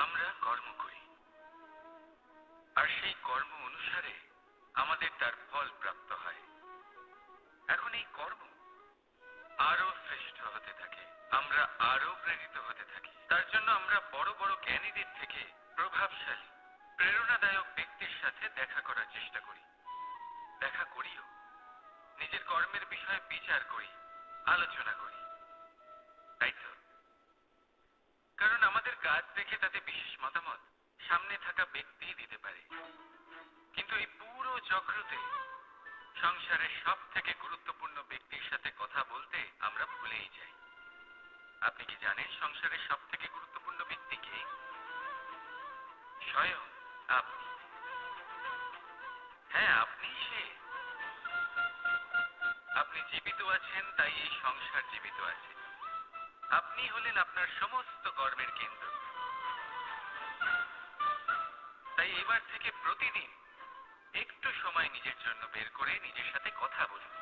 আমরা কর্ম করি, আর সেই কর্ম অনুসারে আমাদের তার ফল প্রাপ্ত হয়। এখন এই কর্ম আরো শ্রেষ্ঠ হতে থাকে, আমরা আরো প্রেরিত হতে থাকি। তার জন্য আমরা বড় বড় জ্ঞানীদের থেকে প্রভাবশালী, প্রেরণাদায়ক ব্যক্তির সাথে দেখা করার চেষ্টা করি, দেখা করিও। নিজের কর্মের বিষয়ে বিচার করি, আলোচনা করি, তাই তো? কারণ আমাদের কাজ দেখে তাতে বিশেষ মতামত সামনে থাকা ব্যক্তি দিতে পারে, কিন্তু এই পুরো চক্রতে সংসারের সব থেকে গুরুত্বপূর্ণ ব্যক্তির সাথে কথা বলতে আমরা ভুলেই যাই। আপনি কি জানেন সংসারের সব থেকে গুরুত্বপূর্ণ ব্যক্তি কে? স্বয়ং আপনি। হ্যাঁ, আপনি সে। আপনি জীবিত আছেন, তাই এই সংসার জীবিত আছে। আপনি হলেন আপনার সমস্ত কর্মের কেন্দ্র। তাই এবার থেকে প্রতিদিন একটু সময় নিজের জন্য বের করে নিজের সাথে কথা বলুন।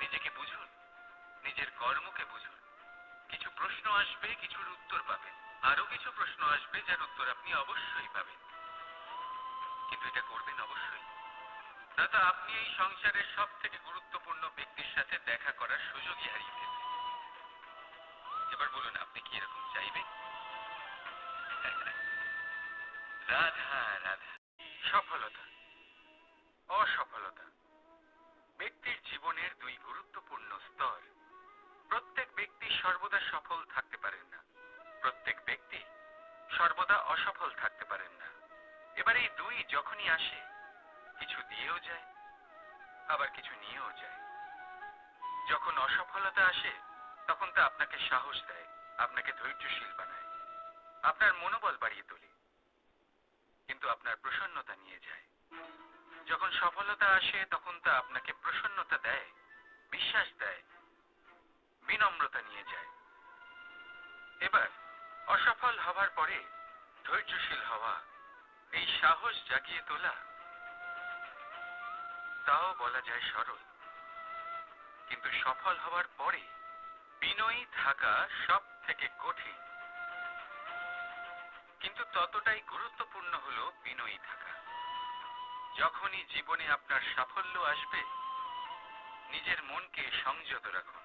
নিজেকে বুঝুন, নিজের কর্মকে বুঝুন। কিছু প্রশ্ন আসবে, কিছুর উত্তর পাবেন। আরো কিছু প্রশ্ন আসবে যার উত্তর আপনি অবশ্যই পাবেন, কিন্তু এটা করবেন অবশ্যই। দাদা, আপনি এই সংসারের সব থেকে গুরুত্বপূর্ণ ব্যক্তির সাথে দেখা করার সুযোগই হারিয়ে ফেলবেন। এবার বলুন, আপনি কি এরকম চাইবেন? রাধা রাধা। সফলতা, অসফলতা ব্যক্তির জীবনের দুই গুরুত্বপূর্ণ স্তর। প্রত্যেক ব্যক্তি সর্বদা সফল থাকতে পারেন না, প্রত্যেক ব্যক্তি সর্বদা অসফল থাকতে পারেন না। এবার এই দুই যখনই আসে, কিছু দিয়েও যায়, আবার কিছু নিয়েও যায়। যখন অসফলতা আসে, তখন তা আপনাকে সাহস দেয়, আপনাকে ধৈর্যশীল বানায়, আপনার মনোবল বাড়িয়ে তোলে, কিন্তু আপনার প্রসন্নতা নিয়ে যায়। যখন সফলতা আসে, তখন তা আপনাকে প্রসন্নতা দেয়, বিশ্বাস দেয়, বিনম্রতা নিয়ে যায়। এবার অসফল হওয়ার পরে ধৈর্যশীল হওয়া, এই সাহস জাগিয়ে তোলা, তাও বলা যায় সরল। কিন্তু সফল হওয়ার পরে বিনয়ী থাকা সব থেকে কঠিন। কিন্তু ততটাই গুরুত্বপূর্ণ হলো বিনয়ী থাকা। যখনই জীবনে আপনার সাফল্য আসবে, নিজের মনকে সংযত রাখুন,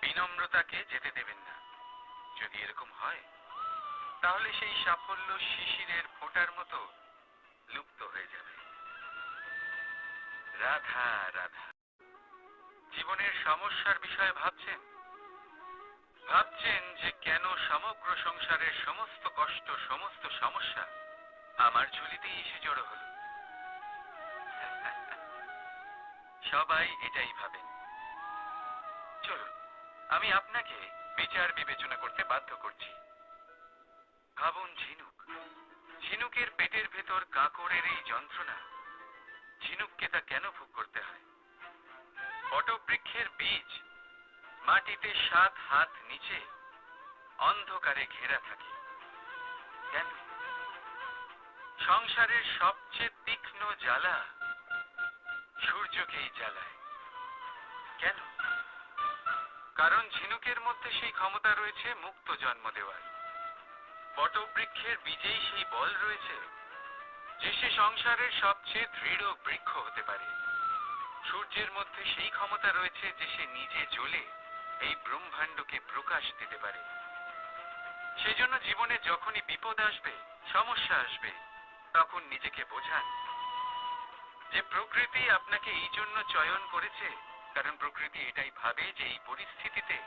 বিনম্রতাকে যেতে দেবেন না। যদি এরকম হয়, তাহলে সেই সাফল্য শিশিরের ফোঁটার মতো লুপ্ত হয়ে যাবে। রাধা রাধা। জীবনের সমস্যার বিষয়ে ভাবছেন? ভাবছেন যে কেন সমগ্র সংসারের সমস্ত কষ্ট, সমস্ত সমস্যা আমার ঝুলিতেই এসে জড়ো হলো? সবাই এটাই ভাবেন। চলুন, আমি আপনাকে বিচার বিবেচনা করতে বাধ্য করছি। ভাবুন ঝিনুক, ঝিনুকের পেটের ভেতর কাঁকড়ের এই যন্ত্রণা, ঝিনুককে তা কেন ভোগ করতে হয়? বটবৃক্ষের বীজ মাটিতে 7 হাত নিচে অন্ধকারে ঘেরা থাকে, কেন? সংসারের সবচেয়ে তীক্ষ্ণ জ্বালা সূর্যকেই জ্বালায়, কেন? কারণ ঝিনুকের মধ্যে সেই ক্ষমতা রয়েছে মুক্ত জন্ম দেওয়ার। বটবৃক্ষের বীজেই সেই বল রয়েছে যে সে সংসারের সবচেয়ে দৃঢ় বৃক্ষ হতে পারে। সূর্যের মধ্যে সেই ক্ষমতা রয়েছে যে সে নিজে জ্বলে এই ব্রহ্মাণ্ডকে প্রকাশ দিতে পারে। সেজন্য জীবনে যখনই বিপদ আসবে, সমস্যা আসবে, তখন নিজেকে বোঝান যে প্রকৃতি আপনাকে এই জন্য চয়ন করেছে, কারণ প্রকৃতি এটাই ভাবে যে এই পরিস্থিতিতে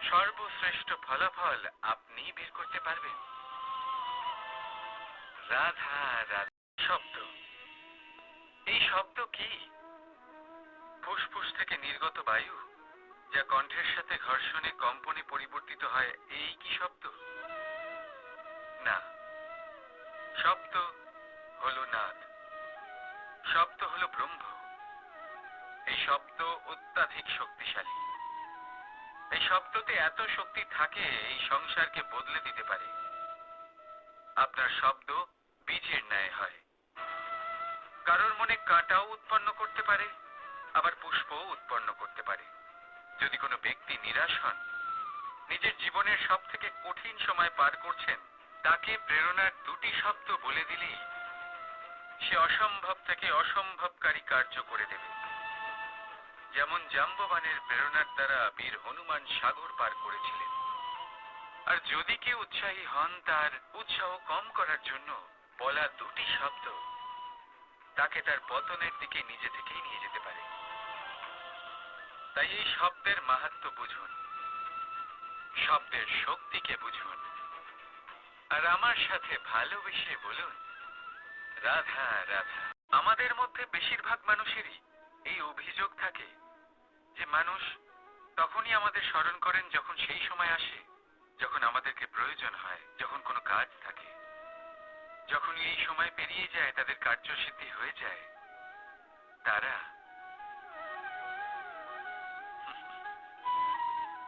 সর্বশ্রেষ্ঠ ফলাফল আপনি বের করতে পারবেন। রাধা রাধা। শব্দ, এই শব্দ কি? ফুসফুস থেকে নির্গত বায়ু যা কণ্ঠের সাথে ঘর্ষণে কম্পনে পরিবর্তিত হয়, এই কি শব্দ? না, শব্দ হলো নাদ, শব্দ হলো ব্রহ্ম। এই শব্দ অত্যাধিক শক্তিশালী। এই শব্দতে এত শক্তি থাকে, এই সংসারকে বদলে দিতে পারে। আপনার শব্দ বীজের ন্যায় হয়। কারোর মনে কাঁটাও উৎপন্ন করতে পারে, আবার পুষ্পও উৎপন্ন করতে পারে। যদি কোনো ব্যক্তি নিরাশ হন, নিজের জীবনের সব থেকে কঠিন সময় পার করছেন, তাকে প্রেরণার দুটি শব্দ বলে দিলেই সে অসম্ভব থেকে অসম্ভবকারী কার্য করে দেবে। যেমন জাম্ববানের প্রেরণার দ্বারা বীর হনুমান সাগর পার করেছিলেন। আর যদি কেউ উৎসাহী হন, তার উৎসাহ কম করার জন্য বলা দুটি শব্দ তাকে তার পতনের দিকে নিজে থেকেই নিয়ে যেতে পারে। তাই এই শব্দের মাহাত্ম্য বুঝুন, শব্দের শক্তিকে বুঝুন, আর আমার সাথে ভালোবেসে বলুন, রাধা রাধা। আমাদের মধ্যে বেশিরভাগ মানুষেরই এই অভিযোগ থাকে যে মানুষ তখনই আমাদের স্মরণ করেন যখন সেই সময় আসে যখন আমাদেরকে প্রয়োজন হয়, যখন কোনো কাজ থাকে। যখন এই সময় পেরিয়ে যায়, তাদের কার্যসিদ্ধি হয়ে যায়, তারা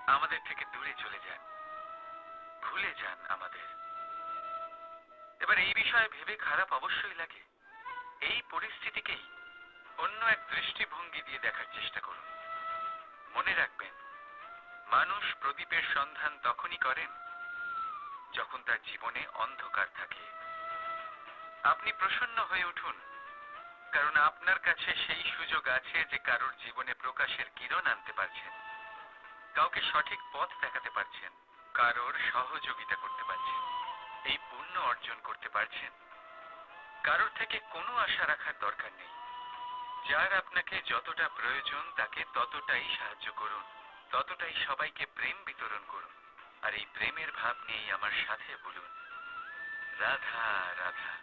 আমাদের থেকে দূরে চলে যান, ভুলে যান আমাদের। এবার এই বিষয়ে ভেবে খারাপ অবশ্যই লাগে। এই পরিস্থিতিকেই অন্য এক দৃষ্টিভঙ্গি দিয়ে দেখার চেষ্টা করুন। মনে রাখবেন, মানুষ প্রদীপের সন্ধান তখনই করেন যখন তার জীবনে অন্ধকার থাকে। আপনি প্রসন্ন হয়ে উঠুন, কারণ আপনার কাছে সেই সুযোগ আছে যে কারোর জীবনে প্রকাশের কিরণ আনতে পারছেন, কাউকে সঠিক পথ দেখাতে পারছেন, কারোর সহযোগিতা করতে পারছেন, এই পুণ্য অর্জন করতে পারছেন। কারোর থেকে কোনো আশা রাখার দরকার নেই। যার আপনাকে যতটা প্রয়োজন তাকে ততটাই সাহায্য করুন, ততটাই সবাইকে প্রেম বিতরণ করুন। আর এই প্রেমের ভাব নিয়েই আমার সাথে বলুন, রাধা রাধা।